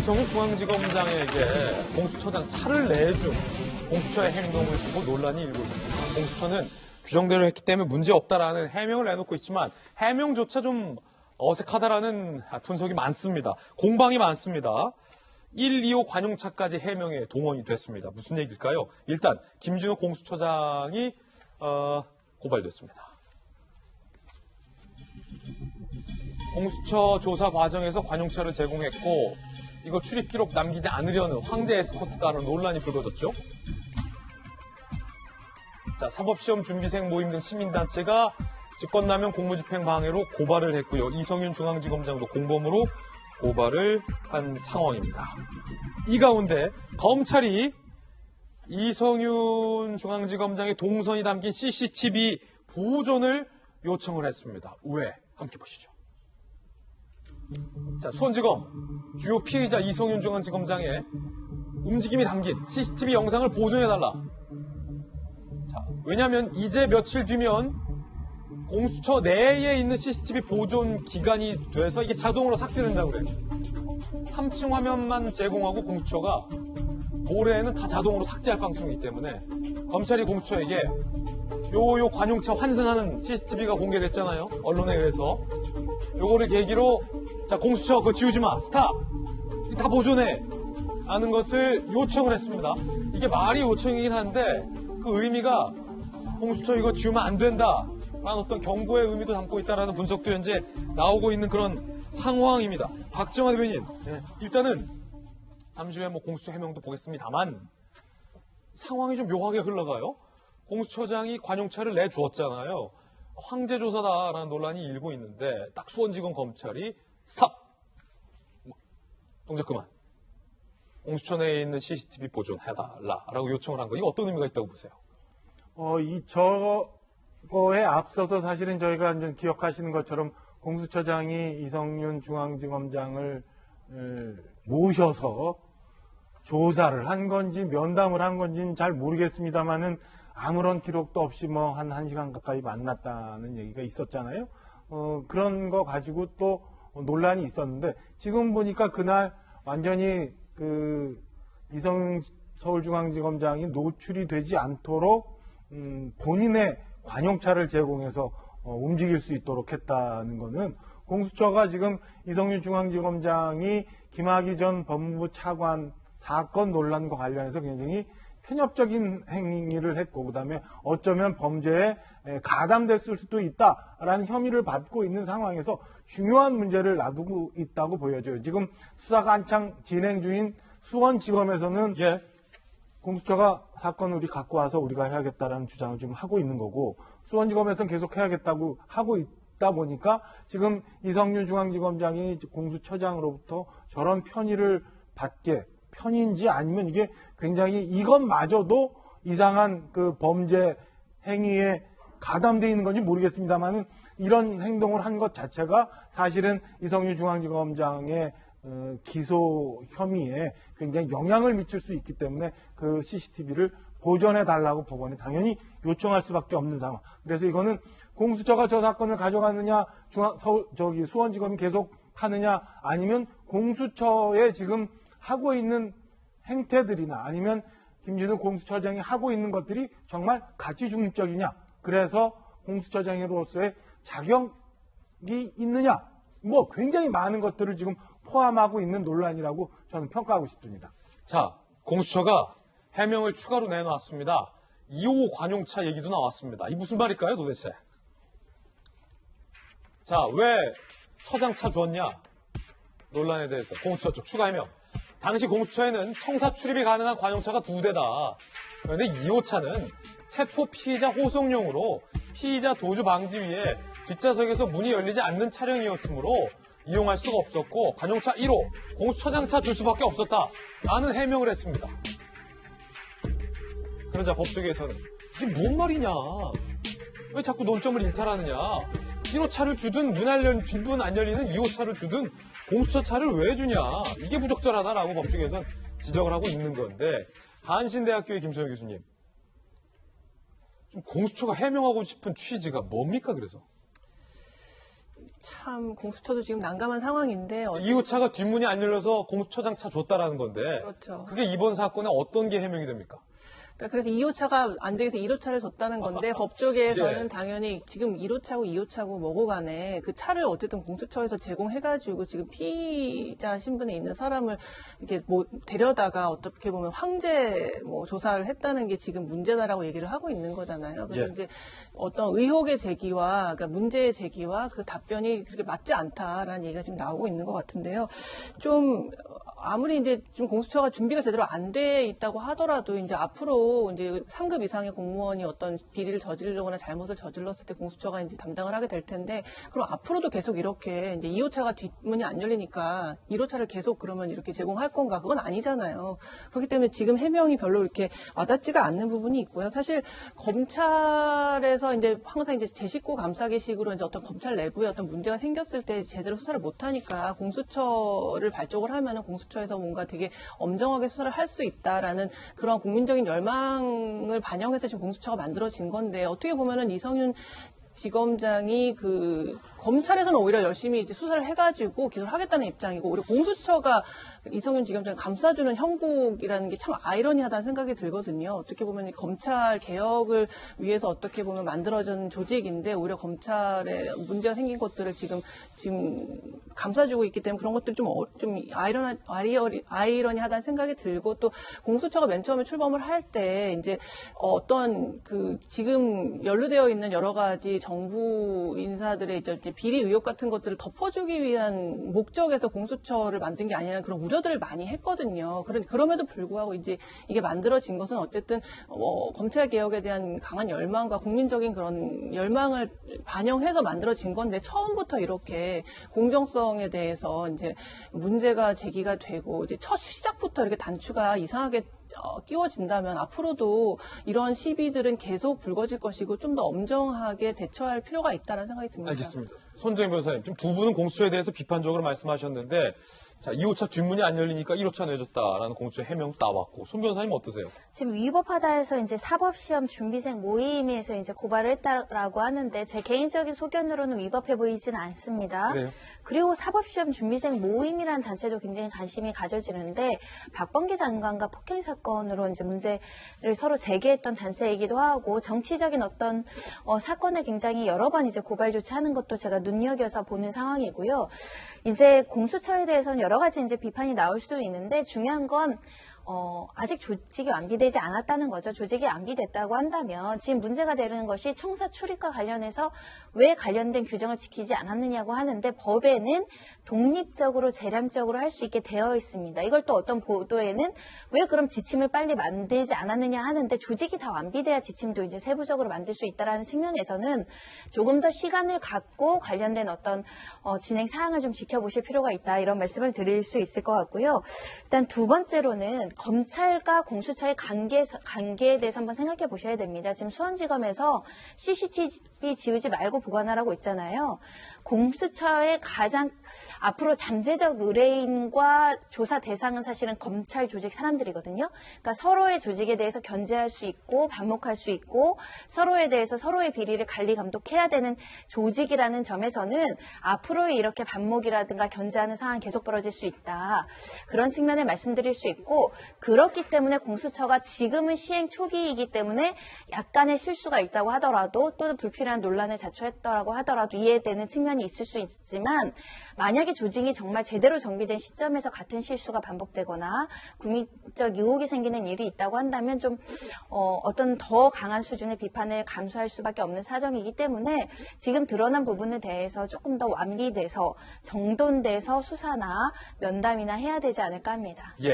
이성윤 중앙지검장에게 공수처장 차를 내준 공수처의 행동을 두고 논란이 일고 있습니다. 공수처는 규정대로 했기 때문에 문제없다라는 해명을 내놓고 있지만 해명조차 좀 어색하다라는 분석이 많습니다. 공방이 많습니다. 1, 2호 관용차까지 해명에 동원이 됐습니다. 무슨 얘기일까요? 일단 김진호 공수처장이 고발됐습니다. 공수처 조사 과정에서 관용차를 제공했고 이거 출입 기록 남기지 않으려는 황제 에스코트다라는 논란이 불거졌죠. 자, 사법시험 준비생 모임 등 시민단체가 직권남용 공무집행 방해로 고발을 했고요. 이성윤 중앙지검장도 공범으로 고발을 한 상황입니다. 이 가운데 검찰이 이성윤 중앙지검장의 동선이 담긴 CCTV 보존을 요청을 했습니다. 왜? 함께 보시죠. 자, 수원지검 주요 피의자 이성윤 중앙지검장의 움직임이 담긴 CCTV 영상을 보존해달라. 자, 왜냐하면 이제 며칠 뒤면 공수처 내에 있는 CCTV 보존 기간이 돼서 이게 자동으로 삭제된다고 그래요. 3층 화면만 제공하고 공수처가 모레에는 다 자동으로 삭제할 가능성이기 때문에 검찰이 공수처에게 요 관용차 환승하는 CCTV가 공개됐잖아요. 언론에 의해서. 요거를 계기로 자, 공수처 그거 지우지 마. 스탑. 다 보존해. 하는 것을 요청을 했습니다. 이게 말이 요청이긴 한데 그 의미가 공수처 이거 지우면 안 된다. 라는 어떤 경고의 의미도 담고 있다는 분석도 현재 나오고 있는 그런 상황입니다. 박정화 대변인, 일단은 잠시 후에 공수처 해명도 보겠습니다만 상황이 좀 묘하게 흘러가요. 공수처장이 관용차를 내주었잖아요. 황제조사다라는 논란이 일고 있는데 딱 수원지검 검찰이 스탑! 동작 그만. 공수처 내에 있는 CCTV 보존해달라라고 요청을 한 거. 이거 어떤 의미가 있다고 보세요? 저거에 앞서서 사실은 저희가 이제 기억하시는 것처럼 공수처장이 이성윤 중앙지검장을 모셔서 조사를 한 건지 면담을 한 건지는 잘 모르겠습니다만은 아무런 기록도 없이 한 1시간 가까이 만났다는 얘기가 있었잖아요. 그런 거 가지고 또 논란이 있었는데 지금 보니까 그날 완전히 그 이성윤 서울중앙지검장이 노출이 되지 않도록 본인의 관용차를 제공해서 움직일 수 있도록 했다는 거는 공수처가 지금 이성윤 중앙지검장이 김학의 전 법무부 차관 사건 논란과 관련해서 굉장히 편협적인 행위를 했고 그다음에 어쩌면 범죄에 가담됐을 수도 있다라는 혐의를 받고 있는 상황에서 중요한 문제를 놔두고 있다고 보여져요. 지금 수사가 한창 진행 중인 수원지검에서는 공수처가 사건을 우리 갖고 와서 우리가 해야겠다라는 주장을 지금 하고 있는 거고 수원지검에서는 계속 해야겠다고 하고 있다 보니까 지금 이성윤 중앙지검장이 공수처장으로부터 저런 편의를 받게 편인지 아니면 이게 굉장히 이것마저도 이상한 그 범죄 행위에 가담되어 있는 건지 모르겠습니다만은 이런 행동을 한 것 자체가 사실은 이성윤 중앙지검장의 기소 혐의에 굉장히 영향을 미칠 수 있기 때문에 그 CCTV를 보존해 달라고 법원에 당연히 요청할 수밖에 없는 상황. 그래서 이거는 공수처가 저 사건을 가져가느냐, 수원지검이 계속 하느냐, 아니면 공수처에 지금 하고 있는 행태들이나 아니면 김진우 공수처장이 하고 있는 것들이 정말 가치 중립적이냐, 그래서 공수처장으로서의 자격이 있느냐, 굉장히 많은 것들을 지금 포함하고 있는 논란이라고 저는 평가하고 싶습니다. 자, 공수처가 해명을 추가로 내놓았습니다. 2호 관용차 얘기도 나왔습니다. 이 무슨 말일까요, 도대체? 자, 왜 처장차 줬냐? 논란에 대해서 공수처 쪽 추가 해명. 당시 공수처에는 청사 출입이 가능한 관용차가 2대다. 그런데 2호차는 체포 피의자 호송용으로 피의자 도주 방지 위해 뒷좌석에서 문이 열리지 않는 차량이었으므로 이용할 수가 없었고 관용차 1호, 공수처장차 줄 수밖에 없었다. 라는 해명을 했습니다. 그러자 법조계에서는 이게 뭔 말이냐? 왜 자꾸 논점을 일탈하느냐? 1호차를 주든 문 안 열리는 2호차를 주든 공수처 차를 왜 주냐? 이게 부적절하다라고 법조계에서는 지적을 하고 있는 건데 한신대학교의 김소영 교수님, 좀 공수처가 해명하고 싶은 취지가 뭡니까 그래서? 참 공수처도 지금 난감한 상황인데 2호차가 뒷문이 안 열려서 공수처장 차 줬다라는 건데 그렇죠. 그게 이번 사건에 어떤 게 해명이 됩니까? 그래서 2호차가 안 되겠어 1호차를 줬다는 건데 법조계에서는 예. 당연히 지금 1호차고 2호차고 뭐고 간에 그 차를 어쨌든 공수처에서 제공해가지고 지금 피의자 신분에 있는 사람을 이렇게 뭐 데려다가 어떻게 보면 황제 뭐 조사를 했다는 게 지금 문제다라고 얘기를 하고 있는 거잖아요. 그래서 예. 이제 어떤 의혹의 제기와 그러니까 문제의 제기와 그 답변이 그렇게 맞지 않다라는 얘기가 지금 나오고 있는 것 같은데요. 좀 아무리 이제 좀 공수처가 준비가 제대로 안 돼 있다고 하더라도 이제 앞으로 이제 3급 이상의 공무원이 어떤 비리를 저지르거나 잘못을 저질렀을 때 공수처가 이제 담당을 하게 될 텐데 그럼 앞으로도 계속 이렇게 이제 2호차가 뒷문이 안 열리니까 1호차를 계속 그러면 이렇게 제공할 건가? 그건 아니잖아요. 그렇기 때문에 지금 해명이 별로 이렇게 와닿지가 않는 부분이 있고요. 사실 검찰에서 이제 항상 이제 제 식구 감싸기식으로 이제 어떤 검찰 내부에 어떤 문제가 생겼을 때 제대로 수사를 못 하니까 공수처를 발족을 하면은 공수처에서 뭔가 되게 엄정하게 수사를 할 수 있다라는 그런 국민적인 열망을 반영해서 지금 공수처가 만들어진 건데 어떻게 보면은 이성윤 지검장이 그 검찰에서는 오히려 열심히 이제 수사를 해가지고 기소를 하겠다는 입장이고 오히려 공수처가 이성윤 지검장을 감싸주는 형국이라는 게 참 아이러니하다는 생각이 들거든요. 어떻게 보면 검찰 개혁을 위해서 어떻게 보면 만들어진 조직인데 오히려 검찰에 문제가 생긴 것들을 지금 감싸주고 있기 때문에 그런 것들 좀 아이러니하다는 생각이 들고 또 공수처가 맨 처음에 출범을 할 때 이제 어떤 그 지금 연루되어 있는 여러 가지 정부 인사들의 이제 비리 의혹 같은 것들을 덮어주기 위한 목적에서 공수처를 만든 게 아니라 그런 우려들을 많이 했거든요. 그럼에도 불구하고 이제 이게 만들어진 것은 어쨌든 검찰 개혁에 대한 강한 열망과 국민적인 그런 열망을 반영해서 만들어진 건데 처음부터 이렇게 공정성에 대해서 이제 문제가 제기가 되고 이제 첫 시작부터 이렇게 단추가 이상하게 끼워진다면 앞으로도 이런 시비들은 계속 불거질 것이고 좀 더 엄정하게 대처할 필요가 있다는 생각이 듭니다. 알겠습니다. 손정희 변호사님, 지금 두 분은 공수처에 대해서 비판적으로 말씀하셨는데 자, 2호차 뒷문이 안 열리니까 1호차 내줬다라는 공수처 해명도 나왔고 손 변호사님 어떠세요? 지금 위법하다 해서 이제 사법시험 준비생 모임에서 이제 고발을 했다라고 하는데 제 개인적인 소견으로는 위법해 보이지는 않습니다. 그래요? 그리고 사법시험 준비생 모임이라는 단체도 굉장히 관심이 가져지는데 박범계 장관과 폭행 사건으로 이제 문제를 서로 제기했던 단체이기도 하고 정치적인 어떤 사건에 굉장히 여러 번 이제 고발 조치하는 것도 제가 눈여겨서 보는 상황이고요. 이제 공수처에 대해서는 여러 가지 이제 비판이 나올 수도 있는데 중요한 건 아직 조직이 완비되지 않았다는 거죠. 조직이 완비됐다고 한다면 지금 문제가 되는 것이 청사 출입과 관련해서 왜 관련된 규정을 지키지 않았느냐고 하는데 법에는 독립적으로 재량적으로 할 수 있게 되어 있습니다. 이걸 또 어떤 보도에는 왜 그럼 지침을 빨리 만들지 않았느냐 하는데 조직이 다 완비돼야 지침도 이제 세부적으로 만들 수 있다라는 측면에서는 조금 더 시간을 갖고 관련된 어떤 진행 사항을 좀 지켜보실 필요가 있다 이런 말씀을 드릴 수 있을 것 같고요. 일단 두 번째로는 검찰과 공수처의 관계에 대해서 한번 생각해 보셔야 됩니다. 지금 수원지검에서 CCTV 지우지 말고 보관하라고 있잖아요. 공수처의 가장 앞으로 잠재적 의뢰인과 조사 대상은 사실은 검찰 조직 사람들이거든요. 그러니까 서로의 조직에 대해서 견제할 수 있고 반목할 수 있고 서로에 대해서 서로의 비리를 관리 감독해야 되는 조직이라는 점에서는 앞으로 이렇게 반목이라든가 견제하는 상황이 계속 벌어질 수 있다. 그런 측면에 말씀드릴 수 있고 그렇기 때문에 공수처가 지금은 시행 초기이기 때문에 약간의 실수가 있다고 하더라도 또 불필요한 논란을 자초했더라고 하더라도 이해되는 측면이 있을 수 있지만 만약에 조직이 정말 제대로 정비된 시점에서 같은 실수가 반복되거나 국민적 유혹이 생기는 일이 있다고 한다면 좀 어떤 더 강한 수준의 비판을 감수할 수밖에 없는 사정이기 때문에 지금 드러난 부분에 대해서 조금 더 완비돼서 정돈돼서 수사나 면담이나 해야 되지 않을까 합니다. 예.